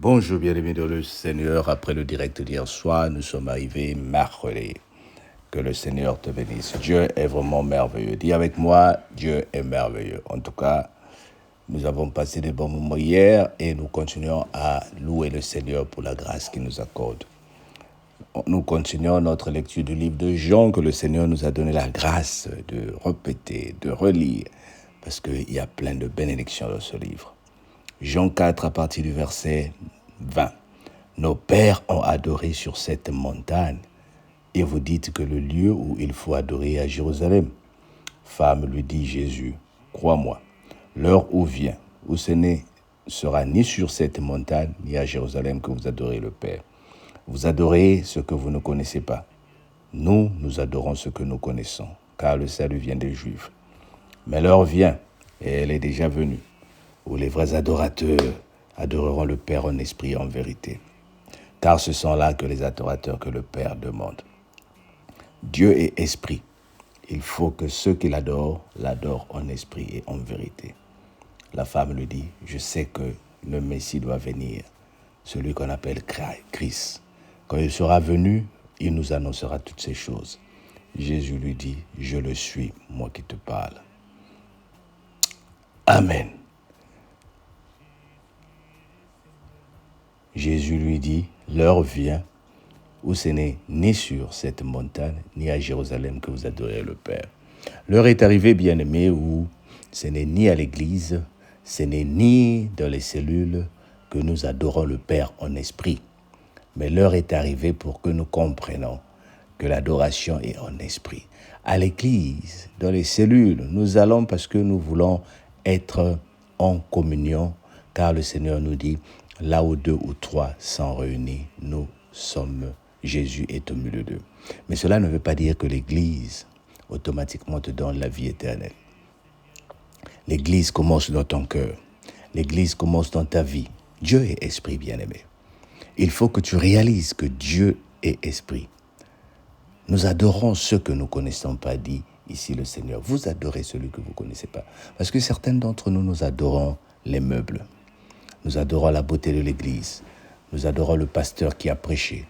Bonjour, bien-aimés dans le Seigneur. Après le direct d'hier soir, nous sommes arrivés mercredi. Que le Seigneur te bénisse. Dieu est vraiment merveilleux. Dis avec moi, Dieu est merveilleux. En tout cas, nous avons passé des bons moments hier et nous continuons à louer le Seigneur pour la grâce qu'il nous accorde. Nous continuons notre lecture du livre de Jean que le Seigneur nous a donné la grâce de répéter, de relire, parce qu'il y a plein de bénédictions dans ce livre. Jean 4 à partir du verset 20. Nos pères ont adoré sur cette montagne et vous dites que le lieu où il faut adorer est à Jérusalem. Femme, lui dit Jésus, crois-moi, l'heure où vient, où ce ne sera ni sur cette montagne ni à Jérusalem que vous adorez le Père. Vous adorez ce que vous ne connaissez pas. Nous, nous adorons ce que nous connaissons, car le salut vient des Juifs. Mais l'heure vient, et elle est déjà venue, où les vrais adorateurs adoreront le Père en esprit et en vérité. Car ce sont là que les adorateurs que le Père demande. Dieu est esprit. Il faut que ceux qui l'adorent en esprit et en vérité. La femme lui dit, je sais que le Messie doit venir, celui qu'on appelle Christ. Quand il sera venu, il nous annoncera toutes ces choses. Jésus lui dit, je le suis, moi qui te parle. Amen. Jésus lui dit, l'heure vient où ce n'est ni sur cette montagne, ni à Jérusalem que vous adorez le Père. L'heure est arrivée, bien-aimés, où ce n'est ni à l'église, ce n'est ni dans les cellules que nous adorons le Père en esprit. Mais l'heure est arrivée pour que nous comprenions que l'adoration est en esprit. À l'église, dans les cellules, nous allons parce que nous voulons être en communion, car le Seigneur nous dit, là où 2 ou 3 sont réunis, nous sommes, Jésus est au milieu d'eux. Mais cela ne veut pas dire que l'Église automatiquement te donne la vie éternelle. L'Église commence dans ton cœur. L'Église commence dans ta vie. Dieu est esprit, bien-aimé. Il faut que tu réalises que Dieu est esprit. Nous adorons ceux que nous ne connaissons pas, dit ici le Seigneur. Vous adorez celui que vous ne connaissez pas. Parce que certains d'entre nous, nous adorons les meubles. Nous adorons la beauté de l'église. Nous adorons le pasteur qui a prêché.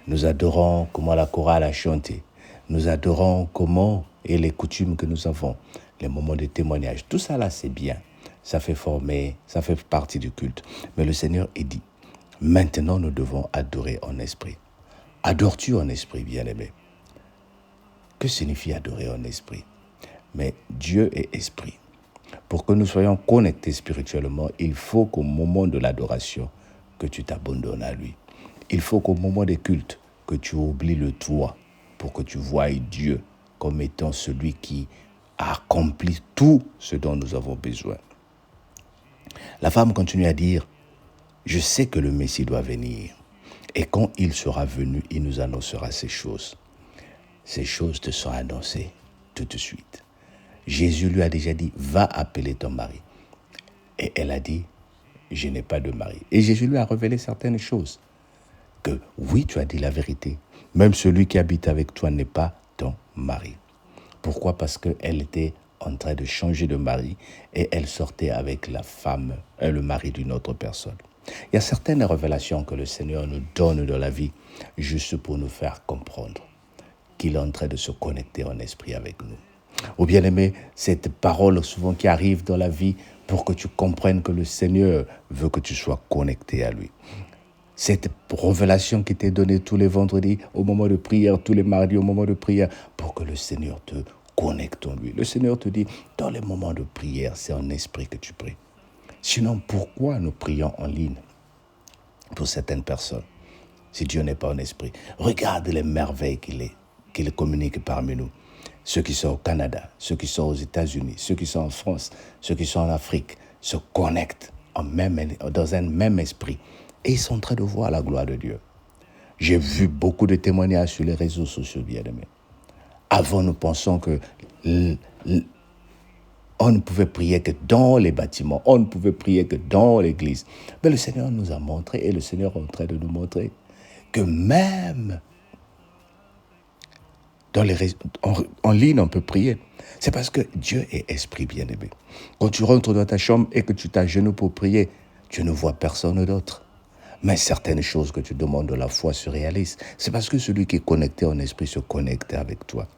Nous adorons comment la chorale a chanté. Nous adorons comment et les coutumes que nous avons, les moments de témoignage. Tout ça là, c'est bien. Ça fait former, ça fait partie du culte. Mais le Seigneur est dit, maintenant nous devons adorer en esprit. Adores-tu en esprit, bien-aimé? Que signifie adorer en esprit? Mais Dieu est esprit. Pour que nous soyons connectés spirituellement, il faut qu'au moment de l'adoration, que tu t'abandonnes à lui. Il faut qu'au moment des cultes, que tu oublies le toi pour que tu voies Dieu comme étant celui qui a accompli tout ce dont nous avons besoin. La femme continue à dire, je sais que le Messie doit venir et quand il sera venu, il nous annoncera ces choses. Ces choses te sont annoncées tout de suite. Jésus lui a déjà dit, va appeler ton mari. Et elle a dit, je n'ai pas de mari. Et Jésus lui a révélé certaines choses. Que oui, tu as dit la vérité. Même celui qui habite avec toi n'est pas ton mari. Pourquoi? Parce qu'elle était en train de changer de mari et elle sortait avec la femme, le mari d'une autre personne. Il y a certaines révélations que le Seigneur nous donne dans la vie juste pour nous faire comprendre qu'il est en train de se connecter en esprit avec nous. Ou bien aimé, cette parole souvent qui arrive dans la vie pour que tu comprennes que le Seigneur veut que tu sois connecté à lui. Cette révélation qui t'est donnée tous les vendredis au moment de prière, tous les mardis au moment de prière, pour que le Seigneur te connecte en lui. Le Seigneur te dit, dans les moments de prière, c'est en esprit que tu pries. Sinon, pourquoi nous prions en ligne pour certaines personnes si Dieu n'est pas en esprit? Regarde les merveilles qu'il communique parmi nous. Ceux qui sont au Canada, ceux qui sont aux États-Unis, ceux qui sont en France, ceux qui sont en Afrique, se connectent dans un même esprit. Et ils sont en train de voir la gloire de Dieu. J'ai vu beaucoup de témoignages sur les réseaux sociaux, bien-aimés. Avant, nous pensions que on ne pouvait prier que dans les bâtiments, on ne pouvait prier que dans l'église. Mais le Seigneur nous a montré, et le Seigneur est en train de nous montrer, que même en ligne, on peut prier. C'est parce que Dieu est esprit, bien-aimé. Quand tu rentres dans ta chambre et que tu t'agenouilles pour prier, tu ne vois personne d'autre. Mais certaines choses que tu demandes de la foi se réalisent. C'est parce que celui qui est connecté en esprit se connecte avec toi.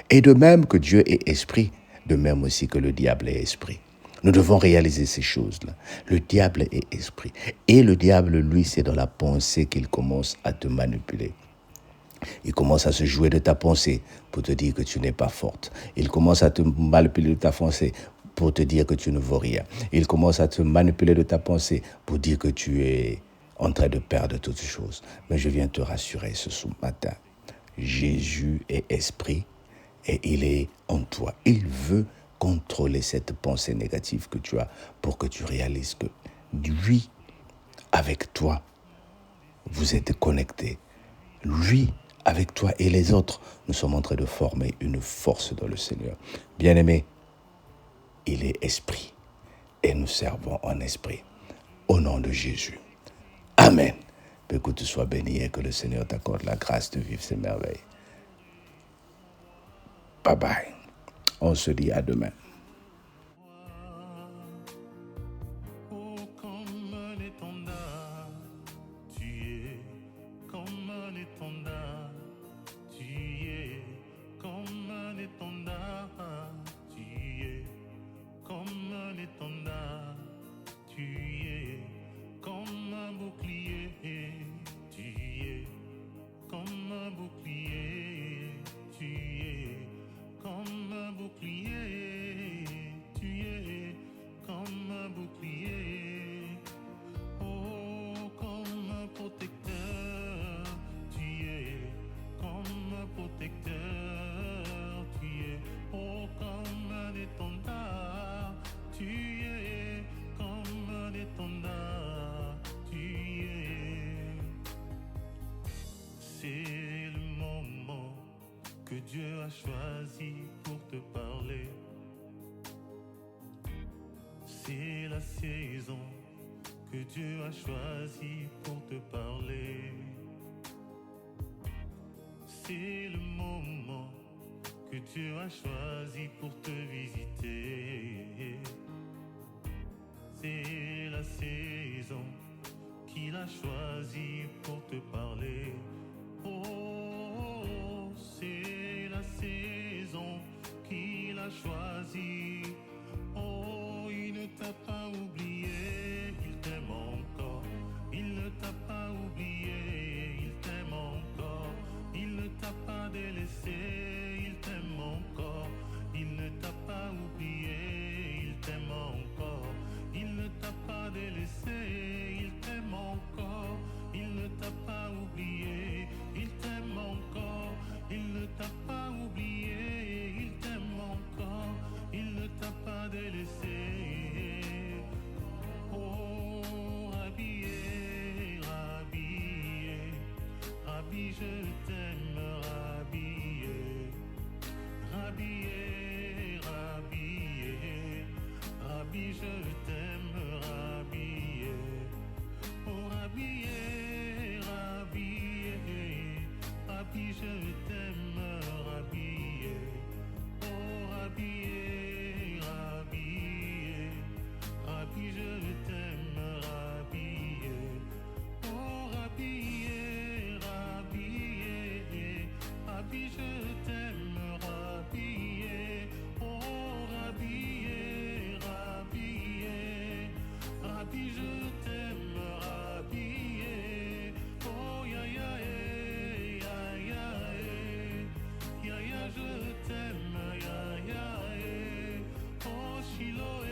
Et de même que Dieu est esprit, de même aussi que le diable est esprit. Nous devons réaliser ces choses-là. Le diable est esprit. Et le diable, lui, c'est dans la pensée qu'il commence à te manipuler. Il commence à se jouer de ta pensée pour te dire que tu n'es pas forte. Il commence à te manipuler de ta pensée pour te dire que tu ne vaux rien. Il commence à te manipuler de ta pensée pour dire que tu es en train de perdre toutes choses. Mais je viens te rassurer ce matin. Jésus est esprit et il est en toi. Il veut contrôler cette pensée négative que tu as pour que tu réalises que lui, avec toi, vous êtes connectés. Lui, avec toi et les autres, nous sommes en train de former une force dans le Seigneur. Bien-aimé, il est esprit et nous servons en esprit. Au nom de Jésus. Amen. Que tu sois béni et que le Seigneur t'accorde la grâce de vivre ces merveilles. Bye bye. On se dit à demain. C'est le moment que Dieu a choisi pour te parler. C'est la saison que Dieu a choisi pour te parler. C'est le moment que Dieu a choisi pour te visiter. C'est la saison qu'il a choisi pour te parler. Oh, c'est la saison qu'il a choisie. Oh, il ne t'a pas oublié, il t'aime encore. Il ne t'a pas oublié, il t'aime encore. Il ne t'a pas délaissé, il t'aime encore. Il ne t'a pas oublié, il t'aime encore. Il ne t'a pas délaissé, il t'aime encore. Il ne t'a pas oublié, il t'aime encore. Il ne t'a pas oublié, il t'aime encore. Il ne t'a pas délaissé. Oh, Rabbi, Rabbi, Rabbi, je t'aime, Rabbi, Rabbi, Rabbi, Rabbi, je t'aime, Rabbi. Oh, Rabbi, Rabbi, Rabbi, je t'aime, Rabbi. Oh, Rabbi, Rabbi, Rabbi, je t'aime, Rabbi. Oh, Rabbi, Rabbi, Rabbi, je t'aime, Rabbi. Oh, Rabbi, Rabbi, Rabbi, je t'aime, Rabbi. Oh, ya ya ya ya ya ya, je t'aime, ya ya. Oh, Shiloh,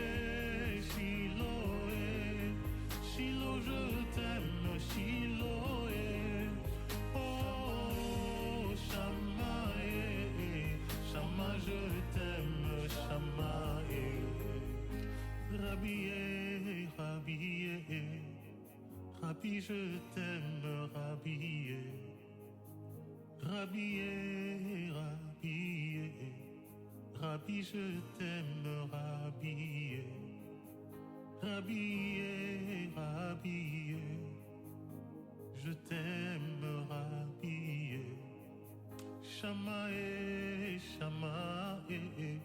Shiloh, Shiloh, je t'aime, Shiloh. Oh, Shama, Shama, je t'aime, Shama. Rabbi, Rabbi, Rabbi, je t'aime, Rabbi. Rabbi, Rabbi, Rabbi, je t'aime, Rabbi. Rabbi, Rabbi, je t'aime, Rabbi. Shamae, Shamae,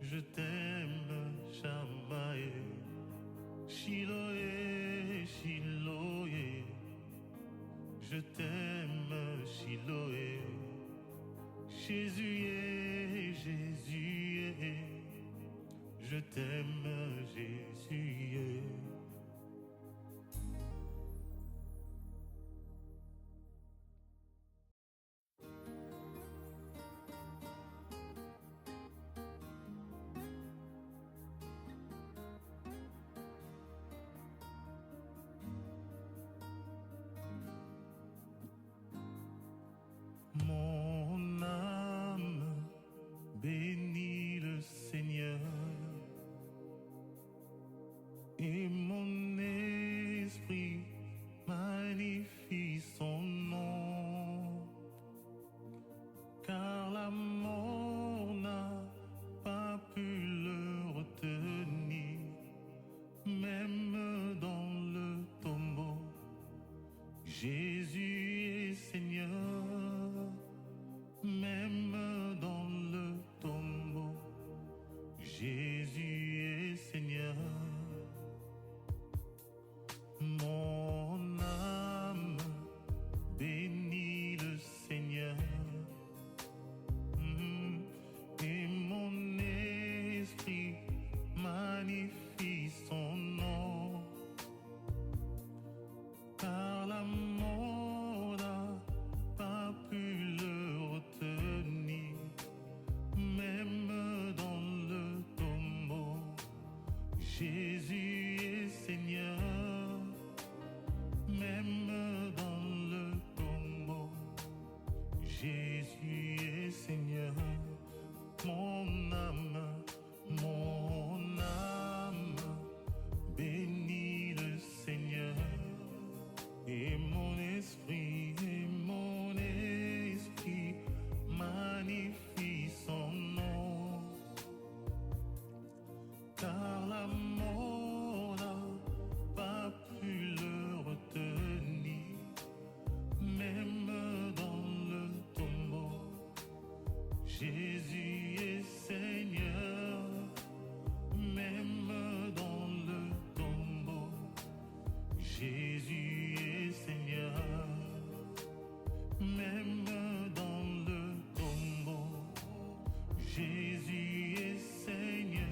je t'aime, Shamae. Shiloh, Shiloh, je t'aime, Chiloé. Jésus est, Jésus est, je t'aime, Jésus est. Mon âme bénit le Seigneur et mon esprit magnifie son nom, car la mort n'a pas pu le retenir, même dans le tombeau. Jésus est Seigneur, même dans le tombeau. Jésus est Seigneur. Mon âme bénit le Seigneur et mon esprit magnifie son nom, car la mort n'a pas pu le retenir, même dans le tombeau. Jésus est Seigneur, même dans le tombeau. Jésus est Seigneur. Mon âme bénit le Seigneur et mon esprit magnifie son nom, car la mort n'a pas pu le retenir, même dans le tombeau. Jésus est Seigneur, même dans le tombeau. Jésus est Seigneur, même dans le tombeau. Jésus est Seigneur,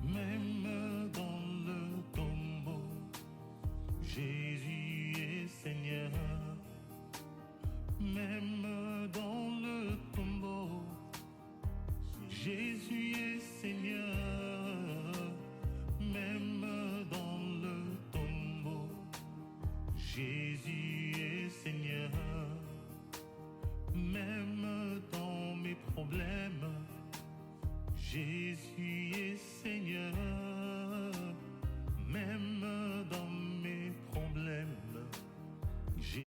même dans le tombeau. Jésus est Seigneur, même dans le tombeau. Jésus est Seigneur, même dans le tombeau. Jésus est Seigneur, même dans mes problèmes. Jésus